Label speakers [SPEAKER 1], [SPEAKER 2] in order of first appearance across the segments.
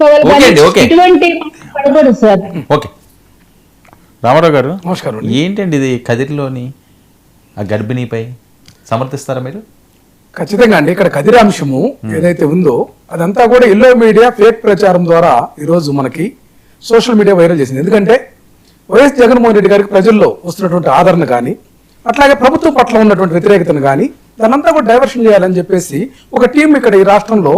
[SPEAKER 1] తీసుకోవాలి కానీ ఇటువంటి పడకూడదు సార్.
[SPEAKER 2] ఓకే రామారావు గారు
[SPEAKER 3] నమస్కారం.
[SPEAKER 2] ఏంటండి ఇది కదిరిలోని ఆ గర్భిణీపై సమర్థిస్తారా మీరు?
[SPEAKER 3] ఖచ్చితంగా అండి. ఇక్కడ కదిరి అంశము ఏదైతే ఉందో అదంతా కూడా ఎల్లో మీడియా ఫేక్ ప్రచారం ద్వారా ఈరోజు మనకి సోషల్ మీడియా వైరల్ చేసింది. ఎందుకంటే వైఎస్ జగన్మోహన్ రెడ్డి గారికి ప్రజల్లో వస్తున్నటువంటి ఆదరణ కానీ అట్లాగే ప్రభుత్వం పట్ల ఉన్నటువంటి వ్యతిరేకతను కానీ దానంతా కూడా డైవర్షన్ చేయాలని చెప్పేసి ఒక టీం ఇక్కడ ఈ రాష్ట్రంలో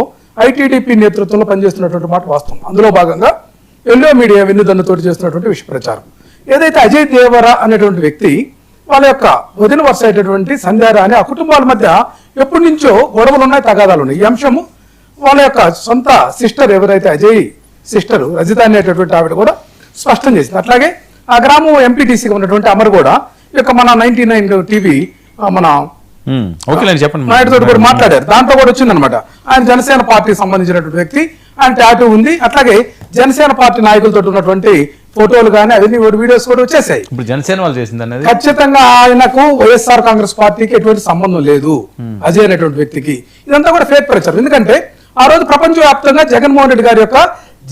[SPEAKER 3] ఐటీడీపీ నేతృత్వంలో పనిచేస్తున్నటువంటి మాట వాస్తవం. అందులో భాగంగా ఎల్లో మీడియా వెన్నుదన్నుతోటి చేస్తున్నటువంటి విషయ ప్రచారం ఏదైతే అజయ్ దేవరా అనేటువంటి వ్యక్తి వాళ్ళ యొక్క వదిన వరుస అయినటువంటి సంధ్యారా అని ఆ కుటుంబాల మధ్య ఎప్పటి నుంచో గొడవలు ఉన్నాయి, తగాదాలు ఉన్నాయి. ఈ అంశము వాళ్ళ యొక్క సొంత సిస్టర్ ఎవరైతే అజయ్ సిస్టర్ రజిత అనేటటువంటి ఆవిడ కూడా స్పష్టం చేసింది. అట్లాగే ఆ గ్రామం ఎంపీటీసీగా ఉన్నటువంటి అమర్ కూడా యొక్క మన 99 టీవీ మన నాయుడుతో కూడా మాట్లాడారు. దాంట్లో కూడా వచ్చిందనమాట. ఆయన జనసేన పార్టీకి సంబంధించినటువంటి వ్యక్తి, ఆయన టాటూ ఉంది. అట్లాగే జనసేన పార్టీ నాయకులతో ఉన్నటువంటి ఫోటోలు కానీ అవన్నీ వీడియోస్ కూడా వచ్చేసాయి.
[SPEAKER 2] ఇప్పుడు జనసేన వాళ్ళు చేసింది
[SPEAKER 3] ఖచ్చితంగా ఆయనకు వైఎస్ఆర్ కాంగ్రెస్ పార్టీకి ఎటువంటి సంబంధం లేదు అజయ్ అనేటువంటి వ్యక్తికి. ఇదంతా కూడా ఫేక్ ప్రచారం. ఎందుకంటే ఆ రోజు ప్రపంచవ్యాప్తంగా జగన్మోహన్ రెడ్డి గారి యొక్క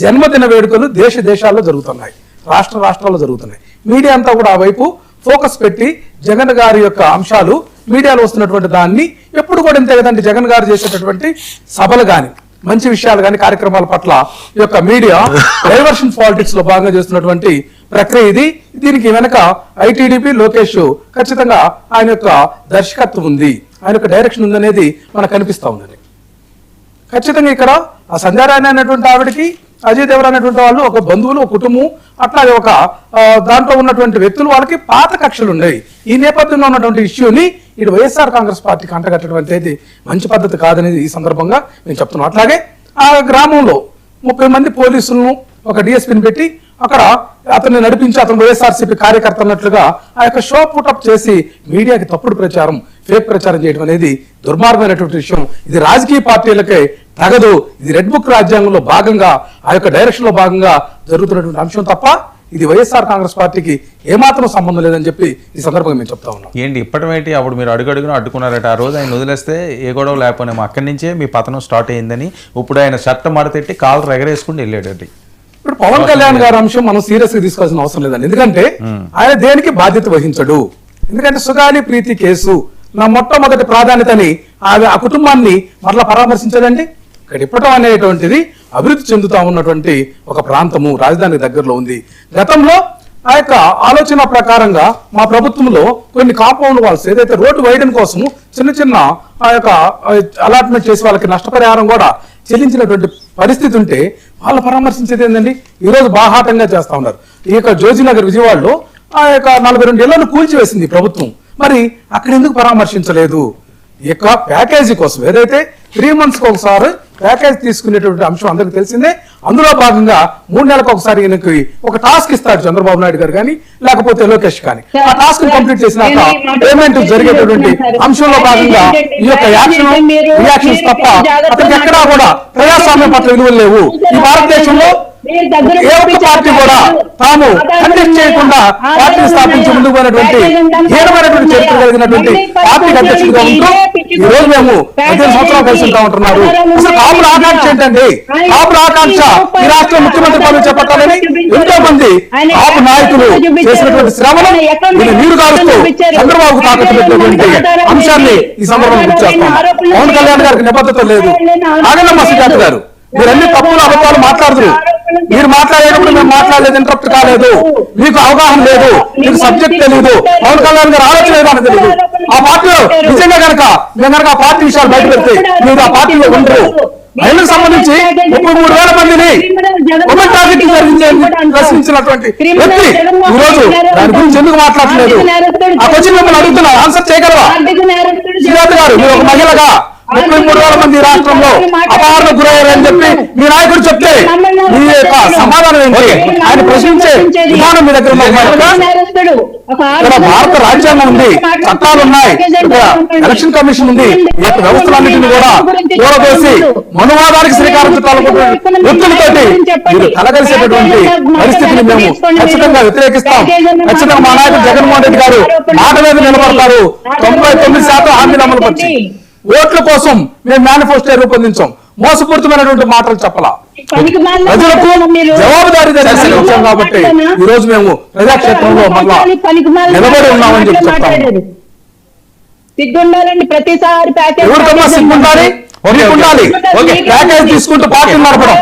[SPEAKER 3] జన్మదిన వేడుకలు దేశాల్లో జరుగుతున్నాయి, రాష్ట్రాల్లో జరుగుతున్నాయి. మీడియా అంతా కూడా ఆ వైపు ఫోకస్ పెట్టి జగన్ గారి యొక్క అంశాలు మీడియాలో వస్తున్నటువంటి దాన్ని ఎప్పుడు కూడా ఇంతే కదండి. జగన్ గారు చేసేటటువంటి సభలు కానీ మంచి విషయాలు కానీ కార్యక్రమాల పట్ల ఈ యొక్క మీడియా డైవర్షన్ పాలిటిక్స్ లో భాగంగా చేస్తున్నటువంటి ప్రక్రియ ఇది. దీనికి వెనక ఐటీడీపీ లోకేష్ ఖచ్చితంగా ఆయన యొక్క దర్శకత్వం ఉంది, ఆయన యొక్క డైరెక్షన్ ఉందనేది మనకు కనిపిస్తా ఉందని. ఖచ్చితంగా ఇక్కడ ఆ సంధ్యారాయణ అనేటువంటి ఆవిడకి అజయ్ దేవరా అనేటువంటి వాళ్ళు ఒక బంధువులు, ఒక కుటుంబం, అట్లాగే ఒక దాంట్లో ఉన్నటువంటి వ్యక్తులు వాళ్ళకి పాత కక్షలు ఉన్నాయి. ఈ నేపథ్యంలో ఉన్నటువంటి ఇష్యూని ఇటు వైఎస్ఆర్ కాంగ్రెస్ పార్టీకి అంటగట్టడం అనేది మంచి పద్ధతి కాదనేది ఈ సందర్భంగా నేను చెప్తున్నాను. అట్లాగే ఆ గ్రామంలో 30 మంది పోలీసులను ఒక డిఎస్పీని పెట్టి అక్కడ అతన్ని నడిపించి అతను వైఎస్ఆర్సీపీ కార్యకర్త అన్నట్లుగా ఆ యొక్క షో పుటప్ చేసి మీడియాకి తప్పుడు ప్రచారం, ఫేక్ ప్రచారం చేయడం అనేది దుర్మార్గమైనటువంటి విషయం. ఇది రాజకీయ పార్టీలకే తగదు. ఇది రెడ్ బుక్ రాజ్యాంగంలో భాగంగా ఆ యొక్క డైరెక్షన్ లో భాగంగా జరుగుతున్నటువంటి అంశం తప్ప ఇది వైఎస్ఆర్ కాంగ్రెస్ పార్టీకి ఏమాత్రం సంబంధం లేదని చెప్పి ఈ సందర్భంగా మేము చెప్తా ఉన్నాం.
[SPEAKER 2] ఏంటి ఇప్పటివేంటి అప్పుడు మీరు అడుగడుగున అడ్డుకున్నారట. ఆ రోజు ఆయన వదిలేస్తే ఏ గొడవ లేకపోయినా అక్కడి నుంచే మీ పతనం స్టార్ట్ అయిందని ఇప్పుడు ఆయన షర్ట్ మడతెట్టి కాళ్ళు ఎగరేసుకుని వెళ్ళాడండి.
[SPEAKER 3] ఇప్పుడు పవన్ కళ్యాణ్ గారి అంశం మనం సీరియస్ గా తీసుకోవాల్సిన అవసరం లేదండి. ఎందుకంటే ఆయన దేనికి బాధ్యత వహించడు. ఎందుకంటే సుగాలి ప్రీతి కేసు నా మొట్టమొదటి ప్రాధాన్యతని ఆ కుటుంబాన్ని మరలా పరామర్శించదండి. ఇక్కడ ఇప్పటం అనేటువంటిది అభివృద్ధి చెందుతా ఉన్నటువంటి ఒక ప్రాంతము, రాజధానికి దగ్గరలో ఉంది. గతంలో ఆ యొక్క ఆలోచన ప్రకారంగా మా ప్రభుత్వంలో కొన్ని కాంపౌండ్ వాల్స్ ఏదైతే రోడ్డు వైడన్ కోసం చిన్న ఆ యొక్క అలాట్మెంట్ చేసి వాళ్ళకి నష్టపరిహారం కూడా చెల్లించినటువంటి పరిస్థితి ఉంటే వాళ్ళు పరామర్శించేది ఏంటండి. ఈరోజు బాహాటంగా చేస్తా ఉన్నారు. ఈ యొక్క జోజీనగర్ విజయవాడలో ఆ యొక్క 42 ఇళ్లను కూల్చివేసింది ప్రభుత్వం. మరి అక్కడ ఎందుకు పరామర్శించలేదు? ఈ యొక్క ప్యాకేజీ కోసం ఏదైతే 3 months ఒకసారి ప్యాకేజ్ తీసుకునేటువంటి అంశం అందరికి తెలిసిందే. అందులో భాగంగా 3 నెలలకు ఒకసారి ఈయనకి ఒక టాస్క్ ఇస్తాడు చంద్రబాబు నాయుడు గారు కానీ లేకపోతే లోకేష్ కానీ. ఆ టాస్క్ కంప్లీట్ చేసినాక పేమెంట్ జరిగేటటువంటి అంశంలో భాగంగా ఈ యొక్క రియాక్షన్స్ తప్ప అతనికి ఎక్కడా కూడా ప్రజాస్వామ్యం పట్ల విలువలు లేవు. ఈ భారతదేశంలో ఏ ఒక్క పార్టీ కూడా తాము కంటెస్ట్ చేయకుండా పార్టీని స్థాపించి ముందుకు పోయినటువంటి హీనమైనటువంటి చరిత్ర కలిగినటువంటి పార్టీకి అధ్యక్షుడిగా ఉంటూ ఈ రోజు మేము 15 సంవత్సరాలు కలిసి ఉంటా ఉంటున్నారు. అసలు కాపుల ఆకాంక్ష ఏంటండి? కాపుల ఆకాంక్ష ఈ రాష్ట్ర ముఖ్యమంత్రి పదవి చేపట్టాలని ఎంతో మంది కాపు నాయకులు చేసినటువంటి శ్రమను దీన్ని నీరు కారుస్తూ చంద్రబాబు తాకట్టు పెట్టినటువంటి అంశాన్ని ఈ సందర్భంగా గుర్తు చేస్తాం. పవన్ కళ్యాణ్ గారికి నిబద్ధత లేదు. ఆగందమ్మ సుజాత గారు మీరు అన్ని తప్పులు అబద్ధాలు మాట్లాడుతున్నారు. మీరు మాట్లాడేటప్పుడు మేము మాట్లాడలేదు, ఇంటరప్ట్ కాలేదు, మీకు అవగాహన లేదు, మీకు సబ్జెక్ట్ తెలియదు, పవన్ కళ్యాణ్ గారు ఆలోచన ఏదని తెలియదు. ఆ పార్టీలో నిజంగా కనుక మేము కనుక ఆ పార్టీ విషయాలు బయట పెడితే మీరు ఆ పార్టీలో ఉండరు. మహిళలకు సంబంధించి 33,000 మందిని ఉమెన్ ట్రాఫికింగ్ ప్రశ్నించినటువంటి వ్యక్తి ఈ రోజు దాని గురించి ఎందుకు మాట్లాడలేదు? ఆ క్వశ్చన్ మిమ్మల్ని అడుగుతున్నా, ఆన్సర్ చేయగలరా? సుజాత గారు మీరు ఒక మహిళగా 33,000 మంది రాష్ట్రంలో అపహరణ గురయ్యారని చెప్పి మీ నాయకుడు చెప్తే మీ యొక్క సమాధానం ఏంటి? ఆయన ప్రశ్నించే విధానం మీ దగ్గర ఇక్కడ భారత రాజ్యాంగం ఉంది, చట్టాలు ఉన్నాయి, ఎలక్షన్ కమిషన్ ఉంది. ఈ యొక్క వ్యవస్థలన్నింటినీ కూడా కూడదోసి మనువాదానికి శ్రీకారం చుట్టాలనుకుంటున్న వ్యక్తులతోటి మీరు కలగలిసేటటువంటి పరిస్థితిని మేము ఖచ్చితంగా వ్యతిరేకిస్తాం. ఖచ్చితంగా మా నాయకుడు జగన్మోహన్ రెడ్డి గారు మాట మీద నిలబడతారు. 99% హామీలు అమలు పరిచి ఓట్ల కోసం మేము మేనిఫెస్టో రూపొందించాం. మోసపూరితమైనటువంటి మాటలు చెప్పలా.
[SPEAKER 1] పనికిమాలిన
[SPEAKER 3] ప్రజలకు
[SPEAKER 1] మీరు
[SPEAKER 3] జవాబుదారీ వచ్చాం కాబట్టి ఈ రోజు మేము ప్రజాక్షేత్రంలో మళ్ళా నిలబడి ఉన్నామని చెప్పి చెప్తాము.
[SPEAKER 1] సిగ్గుండాలండి ప్రతిసారి ప్యాకేజ్
[SPEAKER 3] ఎవరికమ్మా సిగ్గుండాలి? ఉండాలి. ప్యాకేజ్ తీసుకుంటూ పార్టీని నడపడం,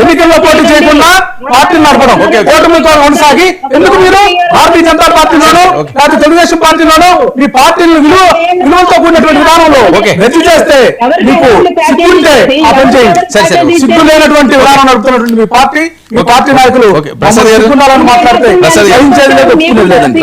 [SPEAKER 3] ఎన్నికల్లో పోటీ చేయకుండా పార్టీని నడపడం, కూటమితో కొనసాగి ఎందుకు మీరు భారతీయ జనతా పార్టీలోనూ లేకపోతే తెలుగుదేశం పార్టీలోనూ మీ పార్టీని విలువలతో కూడినటువంటి విధానంలో రద్దు చేస్తే మీకు సిగ్గుంటే ఆ పని చేయండి. సిగ్గు లేనటువంటి విధానం నడుపుతున్నటువంటి మీ పార్టీ నాయకులు సిగ్గుండాలని మాట్లాడితే సహించేది లేదు, ఒప్పుకునేది లేదండి.